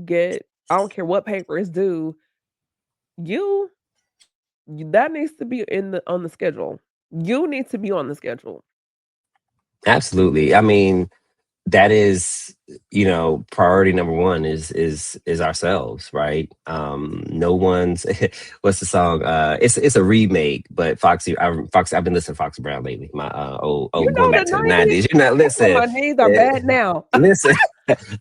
get I don't care what paper is due, you that needs to be in the on the schedule. You need to be on the schedule. Absolutely. I mean, that is, priority number one is ourselves, right? No one's what's the song? It's a remake, but I've been listening to Foxy Brown lately. My You going know back the to the 90s? 90s. You're not Oh, listen. my knees are eh, bad now. Listen,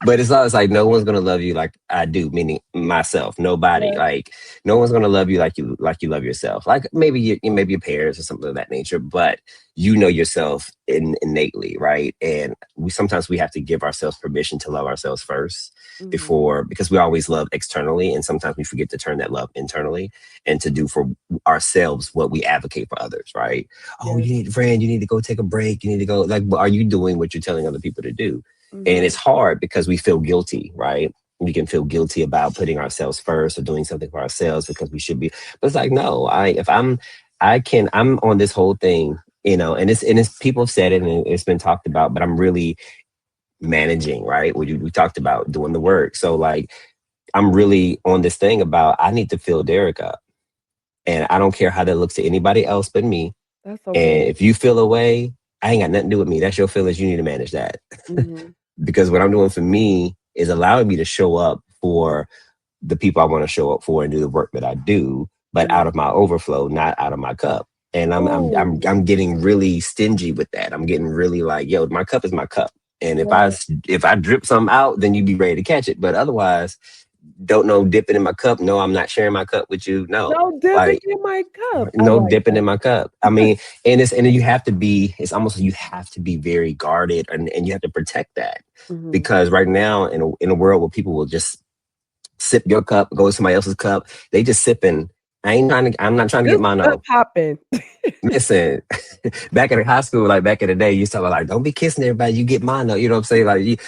but it's always like no one's gonna love you like I do, meaning myself. Nobody, Yeah. like no one's gonna love you like you love yourself. Like maybe maybe your parents or something of that nature, but you know yourself innately, right? And sometimes we have to give ourselves permission to love ourselves first Mhm. before, because we always love externally, and sometimes we forget to turn that love internally and to do for ourselves what we advocate for others, right? Oh, Yes. you need a friend, you need to go take a break, you need to go, like, are you doing what you're telling other people to do? And it's Mhm. hard because we feel guilty, right? We can feel guilty about putting ourselves first or doing something for ourselves because we should be. But it's like, no, I'm on this whole thing, and it's people have said it and it's been talked about, but I'm really managing, right? We talked about doing the work. So like I'm really on this thing about I need to fill Derek up. And I don't care how that looks to anybody else but me. That's so And good. if you feel away, I ain't got nothing to do with me. That's your feelings. You need to manage that. Mhm. Because what I'm doing for me is allowing me to show up for the people I want to show up for and do the work that I do, but out Mhm. of my overflow, not out of my cup. And Ooh, I'm getting really stingy with that. I'm getting really like, yo, my cup is my cup. And yeah. if I drip something out, then you be ready to catch it. But otherwise, don't know dipping in my cup. No, I'm not sharing my cup with you. No, No dipping like in my cup. I no like dipping in that. my cup. I mean, and then you have to be, it's almost like you have to be very guarded, and you have to protect that. Mhm. Because right now in a world where people will just sip your cup, go to somebody else's cup, they just sipping. I'm not trying to get Just mine lip off. popping. Listen, back in high school, like back in the day, you used to like, don't be kissing everybody. You get mine though. You know what I'm saying? Like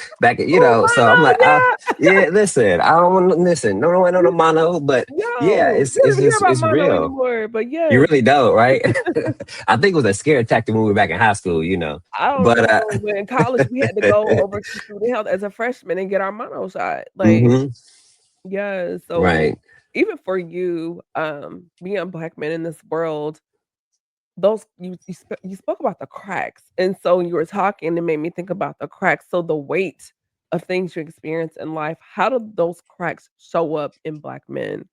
Oh, So I'm like, mono, yeah. yeah, listen, I don't want to listen. No, I know the You mono, but yeah, yo, it's you don't it's even hear just about it's mono real. anymore, but You yes. really don't, right? I think it was a scare tactic when we were back in high school. I don't But know, but in college, we had to go over to student health as a freshman and get our mono shot. Like, hmm yeah, so right. even for you, being a black man in this world, those you spoke about the cracks, and so when you were talking, it made me think about the cracks. So the weight of things you experience in life, how do those cracks show up in black men?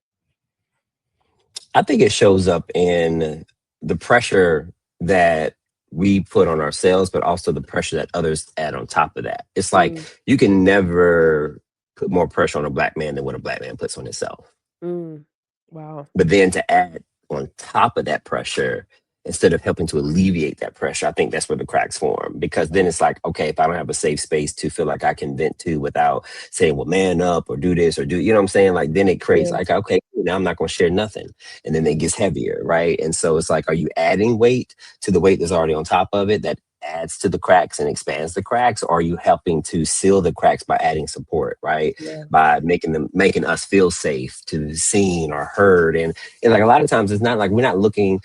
I think it shows up in the pressure that we put on ourselves, but also the pressure that others add on top of that. It's like Mm, you can never put more pressure on a black man than what a black man puts on himself. mm. Wow. But then to add on top of that pressure, instead of helping to alleviate that pressure, I think that's where the cracks form. Because then it's like, okay, if I don't have a safe space to feel like I can vent to without saying, well, man up or do this or do, you know what I'm saying? Like, then it creates Yeah. like, okay, now I'm not going to share nothing. And then it Mhm. gets heavier, right? And so it's like, are you adding weight to the weight that's already on top of it that adds to the cracks and expands the cracks? Or are you helping to seal the cracks by adding support, right? Yeah. By making us feel safe to be seen or heard. And like a lot of times it's not like we're not looking.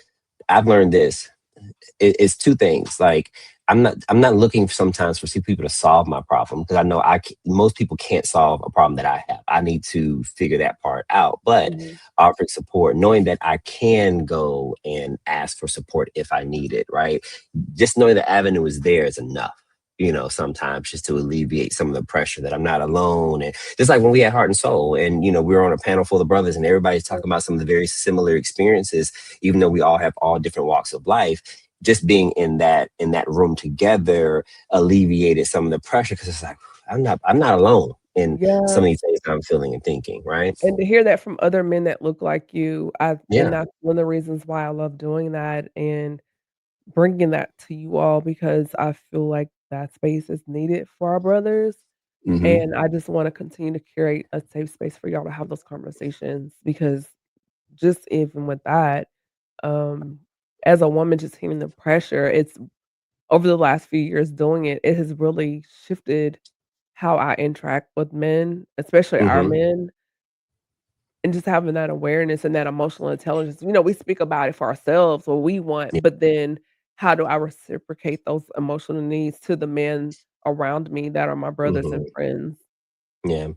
I've learned this. It's two things. Like I'm not looking sometimes for see people to solve my problem, because I know most people can't solve a problem that I have. I need to figure that part out. But Mhm. offering support, knowing that I can go and ask for support if I need it, right? Just knowing the avenue is there is enough. Sometimes just to alleviate some of the pressure that I'm not alone. And just like when we had Heart and Soul, and we were on a panel full of brothers, and everybody's Yeah. talking about some of the very similar experiences, even though we all have all different walks of life. Just being in that room together alleviated some of the pressure, because it's like I'm not alone in some Yeah. of these things that I'm feeling and thinking, right? And to hear that from other men that look like you, and Yeah. that's one of the reasons why I love doing that and bringing that to you all because I feel like that space is needed for our brothers, hmm and I just wanna continue to curate a safe space for y'all to have those conversations because just even with that, um, as a woman just hearing the pressure, it's over the last few years doing it, it has really shifted how I interact with men, especially our hmm men. And just having that awareness and that emotional intelligence, we speak about it for ourselves, what we want, Yeah. but then how do I reciprocate those emotional needs to the men around me that are my brothers and hmm friends? Yeah.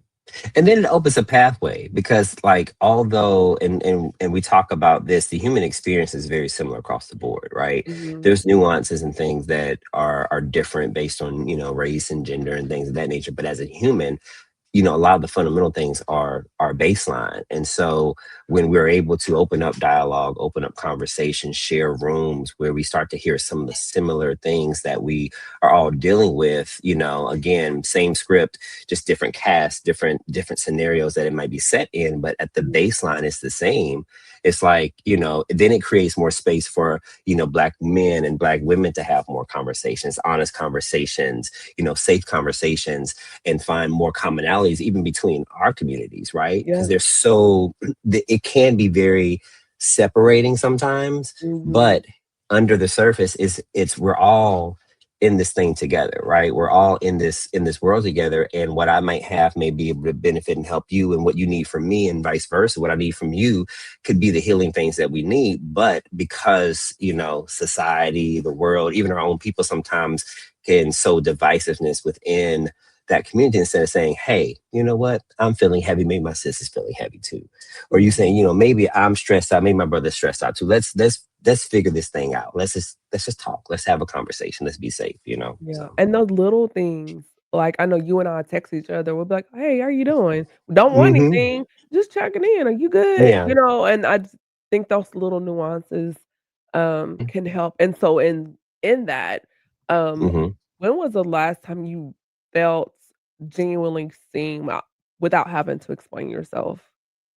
And then it opens a pathway because like although and we talk about this, the human experience is very similar across the board, right? Mhm. There's nuances and things that are different based on, race and gender and things of that nature, but as a human, a lot of the fundamental things are baseline. And so when we're able to open up dialogue, open up conversation, share rooms where we start to hear some of the similar things that we are all dealing with, again, same script, just different cast, different scenarios that it might be set in, but at the Mhm. baseline it's the same. It's like, then it creates more space for, black men and black women to have more conversations, honest conversations, safe conversations, and find more commonalities even between our communities, right? Because Yeah. they're so it can be very separating sometimes, Mhm. but under the surface is it's we're all in this thing together, right? We're all in this world together, and what I might have may be able to benefit and help you, and what you need from me and vice versa, what I need from you could be the healing things that we need. But because society, the world, even our own people sometimes can sow divisiveness within that community, instead of saying, hey, you know what, I'm feeling heavy, maybe my sister's feeling heavy too, or you saying, Mhm. maybe I'm stressed out, maybe my brother's stressed out too, let's figure this thing out, let's just talk, let's have a conversation, let's be safe, Yeah, so. and those little things, like, I know you and I text each other, we'll be like, "Hey, how you doing? Don't want Hmm. anything, just checking in. Are you good?" Yeah. And I just think those little nuances, can help, and so in that, um, Hmm. when was the last time you felt genuinely seen without having to explain yourself?